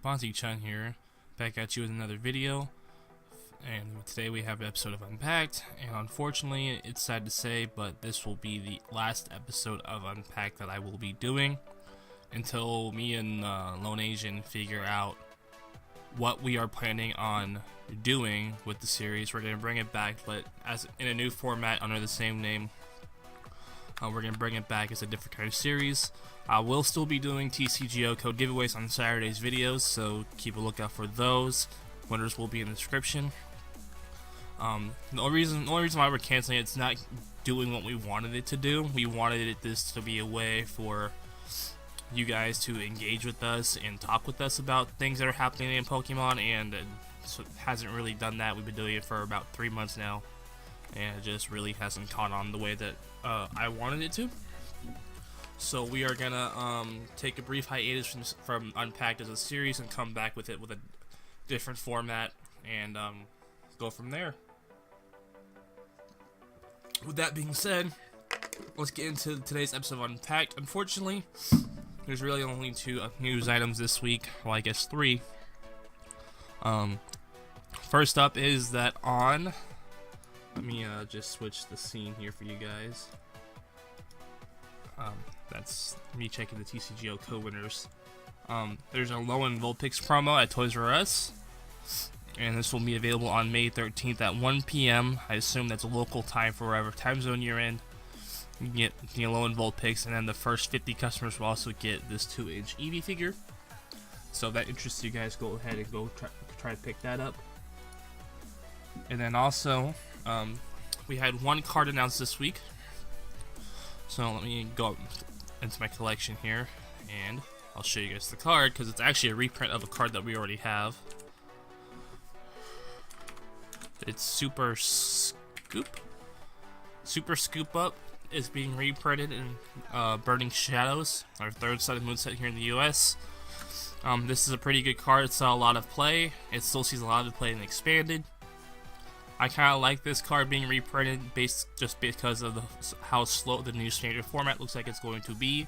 Bonzi-chan here, back at you with another video. And today we have an episode of Unpacked, and unfortunately, it's sad to say, but this will be the last episode of Unpacked that I will be doing until me and LoneAzn figure out what we are planning on doing with the series. We're going to bring it back, but as in a new format under the same name. We're going to bring it back as a different kind of series. We'll still be doing TCGO code giveaways on Saturday's videos, so keep a lookout for those. Winners will be in the description. The only reason why we're canceling it's not doing what we wanted it to do. We wanted this to be a way for you guys to engage with us and talk with us about things that are happening in Pokemon, and so it hasn't really done that. We've been doing it for about 3 months now, and it just really hasn't caught on the way that I wanted it to. So we are gonna take a brief hiatus from Unpacked as a series and come back with it with a different format and go from there. With that being said, let's get into today's episode of Unpacked. Unfortunately, there's really only 2 news items this week. Well, I guess 3. First up is that on... Let me just switch the scene here for you guys. That's me checking the TCGO co-winners. There's a Lone Vulpix promo at Toys R Us, and this will be available on May 13th at 1 p.m. I assume that's a local time for wherever time zone you're in. You can get the Lone Vulpix, and then the first 50 customers will also get this 2-inch Eevee figure. So if that interests you guys, go ahead and go try to pick that up. And then also, we had 1 card announced this week. So let me go into my collection here, and I'll show you guys the card, because it's actually a reprint of a card that we already have. It's Super Scoop. Super Scoop Up is being reprinted in Burning Shadows, our 3rd Sun and Moon set here in the US. This is a pretty good card. It saw a lot of play. It still sees a lot of play in Expanded. I kind of like this card being reprinted just because of how slow the new standard format looks like it's going to be.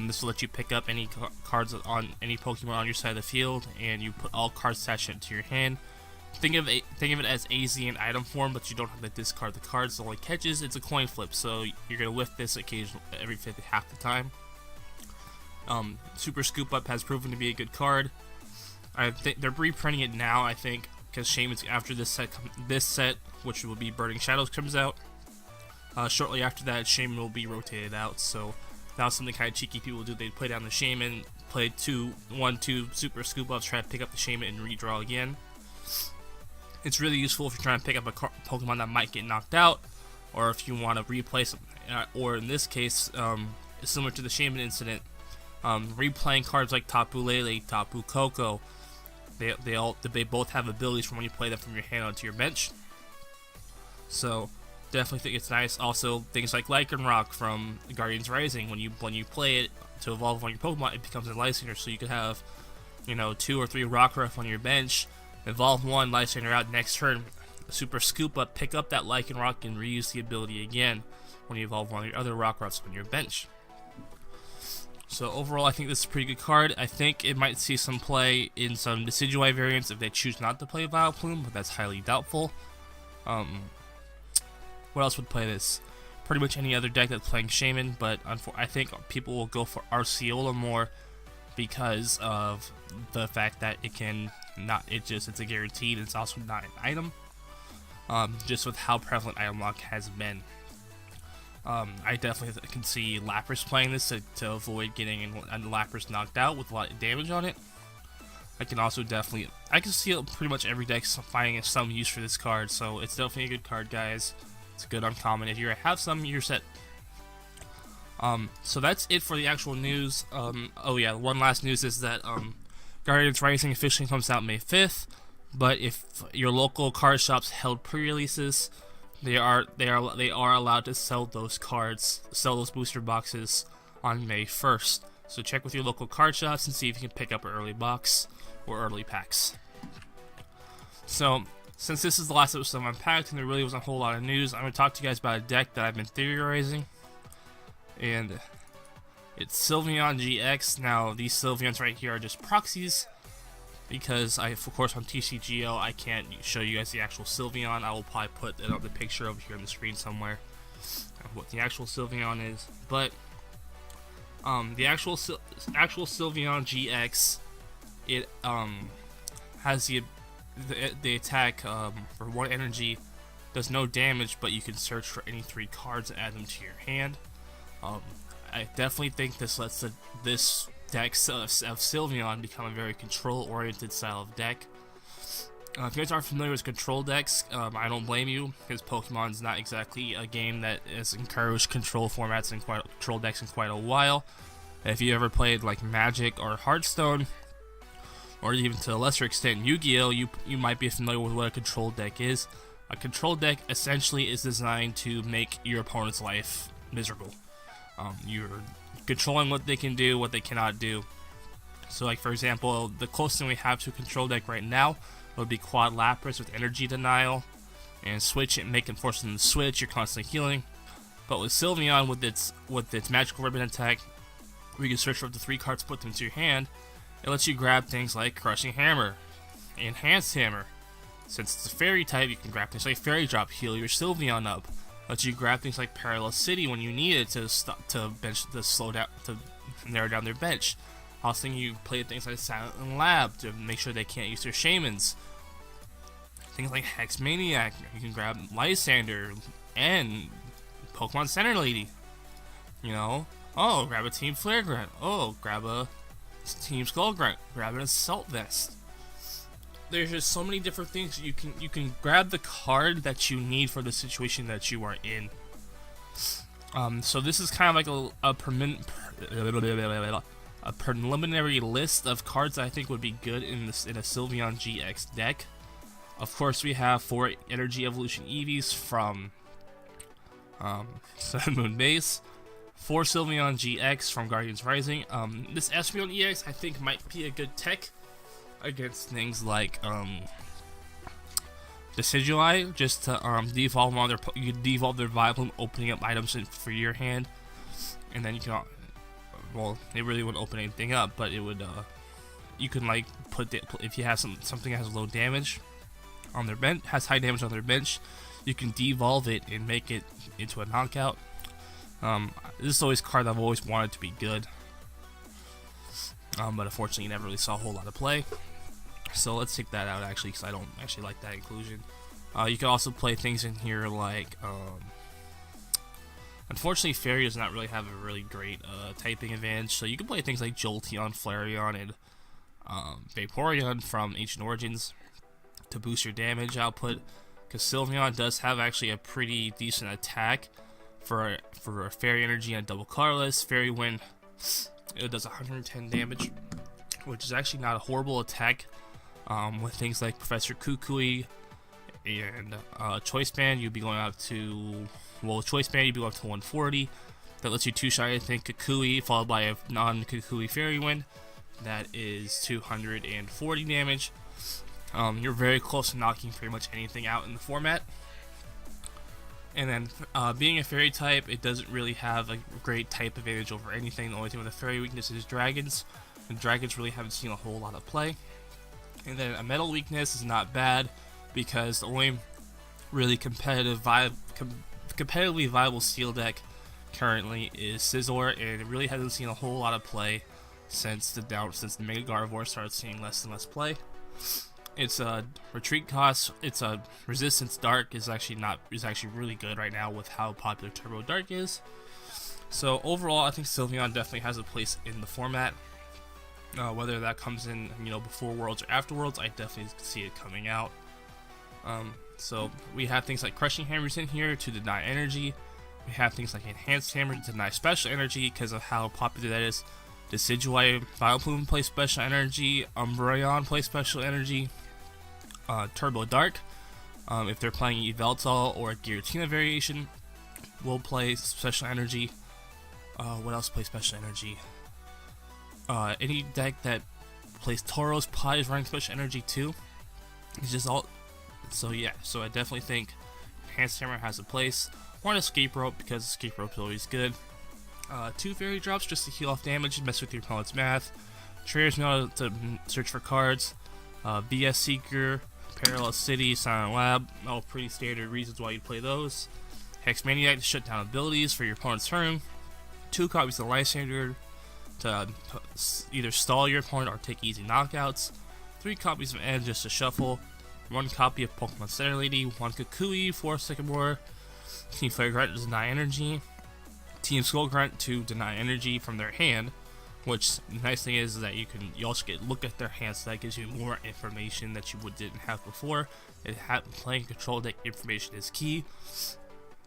This will let you pick up any cards on any Pokemon on your side of the field, and you put all cards attached into your hand. Think of it as AZ in item form, but you don't have to discard the cards. The only catch is it's a coin flip, so you're going to whiff this occasionally every half the time. Super Scoop Up has proven to be a good card. I think they're reprinting it now, I think, because Shaman's after this set, which will be Burning Shadows, comes out. Shortly after that, Shaman will be rotated out. So that was something kind of cheeky people do. They'd play down the Shaman, play 2 Super Scoop Ups, try to pick up the Shaman and redraw again. It's really useful if you're trying to pick up a Pokemon that might get knocked out, or if you want to replace, or in this case, similar to the Shaman incident, replaying cards like Tapu Lele, Tapu Koko. They both have abilities from when you play them from your hand onto your bench. So definitely think it's nice. Also, things like Lycanroc from Guardians Rising, when you play it to evolve on your Pokemon, it becomes a Lysander. So you could have, 2 or 3 Rockruff on your bench, evolve 1, Lysander out next turn, Super Scoop Up, pick up that Lycanroc and reuse the ability again when you evolve one of your other Rockruffs on your bench. So overall, I think this is a pretty good card. I think it might see some play in some Decidueye variants if they choose not to play Vileplume, but that's highly doubtful. What else would play this? Pretty much any other deck that's playing Shaman, but I think people will go for Arceola more because of the fact that it's a guaranteed. It's also not an item. Just with how prevalent item lock has been. I definitely can see Lapras playing this to avoid getting a Lapras knocked out with a lot of damage on it. I can see pretty much every deck finding some use for this card, so it's definitely a good card, guys. It's a good uncommon. If you have some, you're set. So that's it for the actual news. Oh yeah, one last news is that Guardians Rising officially comes out May 5th, but if your local card shops held pre-releases, they are allowed to sell those booster boxes on May 1st. So check with your local card shops and see if you can pick up an early box or early packs. So since this is the last episode of Unpacked and there really wasn't a whole lot of news, I'm going to talk to you guys about a deck that I've been theorizing, and it's Sylveon GX. Now these Sylveons right here are just proxies because of course on TCGO I can't show you guys the actual Sylveon. I will probably put it on the picture over here on the screen somewhere of what the actual Sylveon is. But the actual Sylveon GX, it has the attack for 1 energy, does no damage, but you can search for any 3 cards and add them to your hand. I definitely think this lets this deck of Sylveon become a very control-oriented style of deck. If you guys aren't familiar with control decks, I don't blame you, because Pokemon's not exactly a game that has encouraged control formats and control decks in quite a while. If you ever played like Magic or Hearthstone, or even to a lesser extent Yu-Gi-Oh, you might be familiar with what a control deck is. A control deck essentially is designed to make your opponent's life miserable. You're controlling what they can do, what they cannot do. So like for example, the closest thing we have to a control deck right now would be Quad Lapras with Energy Denial, and switch it, make it force them to switch, you're constantly healing. But with Sylveon, with its Magical Ribbon attack, where you can search for up to 3 cards, put them into your hand, it lets you grab things like Crushing Hammer, Enhanced Hammer. Since it's a fairy type, you can grab things like Fairy Drop, heal your Sylveon up. Lets you grab things like Parallel City when you need it to slow down, to narrow down their bench. Also, you play things like Silent Lab to make sure they can't use their Shamans. Things like Hex Maniac, you can grab Lysander and Pokemon Center Lady. You know, oh, grab a Team Flare Grunt. Oh, grab a Team Skull Grunt. Grab an Assault Vest. There's just so many different things you can grab the card that you need for the situation that you are in. So this is kind of like a preliminary list of cards that I think would be good in a Sylveon GX deck. Of course, we have 4 Energy Evolution Eevees from Sun Moon Base, 4 Sylveon GX from Guardians Rising. This Espeon EX I think might be a good tech against things like Disfigure, just to devolve on you devolve their Vileplume, opening up items for your hand, and then you can, well, they really wouldn't open anything up, but it would you can like if you have something that has low damage on their bench, has high damage on their bench, you can devolve it and make it into a knockout. This is always a card I've always wanted to be good, but unfortunately you never really saw a whole lot of play. So let's take that out actually, because I don't actually like that inclusion. You can also play things in here like, unfortunately Fairy does not really have a really great typing advantage, so you can play things like Jolteon, Flareon, and Vaporeon from Ancient Origins to boost your damage output, because Sylveon does have actually a pretty decent attack for a Fairy Energy and double colorless. Fairy Wind, it does 110 damage, which is actually not a horrible attack. With things like Professor Kukui and Choice Band, you'd be going up to, well, Choice Band you'd be going up to 140. That lets you 2-shot, I think, Kukui, followed by a non-Kukui Fairy Wind. That is 240 damage. You're very close to knocking pretty much anything out in the format. And then, being a Fairy type, it doesn't really have a great type advantage over anything. The only thing with a Fairy weakness is Dragons, and Dragons really haven't seen a whole lot of play. And then a Metal weakness is not bad, because the only really competitively viable Steel deck currently is Scizor, and it really hasn't seen a whole lot of play since the Mega Gardevoir started seeing less and less play. Its retreat cost, its resistance dark is actually really good right now with how popular Turbo Dark is. So overall, I think Sylveon definitely has a place in the format. Whether that comes in, before Worlds or after Worlds, I definitely see it coming out. So we have things like Crushing Hammers in here to deny energy. We have things like Enhanced Hammer to deny special energy because of how popular that is. Decidueye, Vileplume play special energy. Umbreon play special energy. Turbo Dark, if they're playing Yveltal or a Giratina variation, will play special energy. What else plays special energy? Any deck that plays Tauros probably is running special energy too. It's just all. So yeah, so I definitely think Enhanced Hammer has a place. Or an Escape Rope, because Escape Rope is always good. 2 Fairy Drops just to heal off damage and mess with your opponent's math. Trader's Mail to search for cards. Disfigure, Parallel City, Silent Lab, all pretty standard reasons why you'd play those. Hex Maniac to shut down abilities for your opponent's turn. 2 copies of Lysander to either stall your opponent or take easy knockouts. 3 copies of N just to shuffle. 1 copy of Pokemon Center Lady. 1 Kukui, 4 Sycamore. Team Flare Grunt to deny energy. Team Skull Grunt to deny energy from their hand. Which the nice thing is that you also get look at their hands, so that gives you more information that you didn't have before. Playing control deck information is key.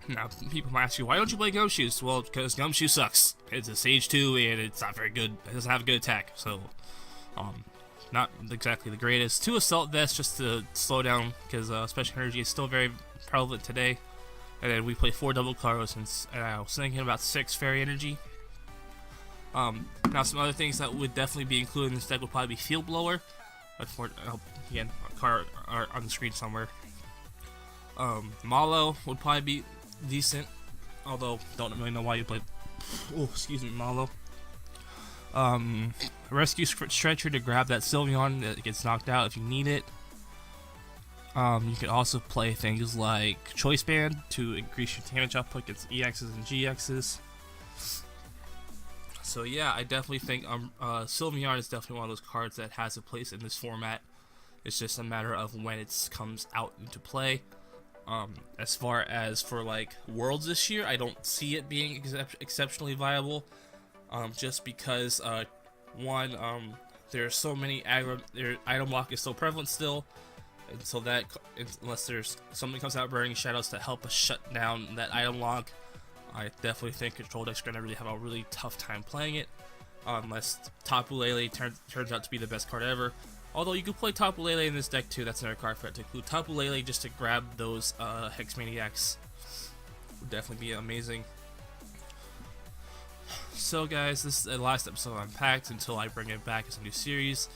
Now, people might ask you, why don't you play Gumshoes? Well, because Gumshoe sucks. It's a Sage 2, and it's not very good. It doesn't have a good attack, so, not exactly the greatest. 2 Assault Vests just to slow down, because Special Energy is still very prevalent today. And then we play 4 Double Carlos, and I was thinking about 6 Fairy Energy. Now, some other things that would definitely be included in this deck would probably be Field Blower. Again, a card on the screen somewhere. Malo would probably be decent, although don't really know why you play. Oh, excuse me, Malo. Rescue Stretcher to grab that Sylveon that gets knocked out if you need it. You could also play things like Choice Band to increase your damage output against EXs and GXs. So yeah, I definitely think Sylveon is definitely one of those cards that has a place in this format. It's just a matter of when it comes out into play. As far as for like Worlds this year, I don't see it being exceptionally viable, just because one, there's so many their item block is so prevalent still, and so that unless there's something comes out Burning Shadows to help us shut down that item lock, I definitely think control decks are gonna really have a really tough time playing it, unless Tapu Lele turns out to be the best card ever. Although you could play Tapu Lele in this deck too, that's another card for it to include. Tapu Lele just to grab those Hex Maniacs would definitely be amazing. So guys, this is the last episode of Unpacked until I bring it back as a new series.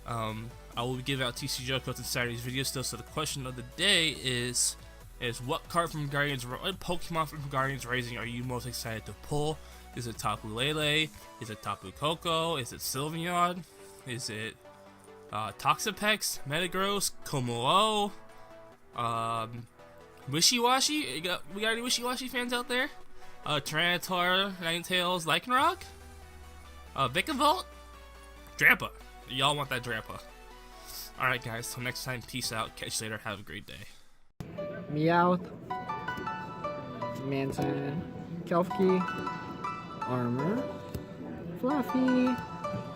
I will be giving out TCG codes in Saturday's video still, so the question of the day is what card from what Pokemon from Guardians Rising are you most excited to pull? Is it Tapu Lele? Is it Tapu Koko? Is it Sylveon? Is it Toxapex, Metagross, Kommo-o, Wishy-Washy? We got any Wishy-Washy fans out there? Tyranitar, Ninetales, Lycanroc, Vikavolt, Drampa. Y'all want that Drampa. Alright guys, till next time, peace out, catch you later, have a great day. Meowth, Manson, Kelfkey, Armor, Fluffy,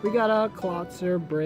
we got a Klotzer, Break.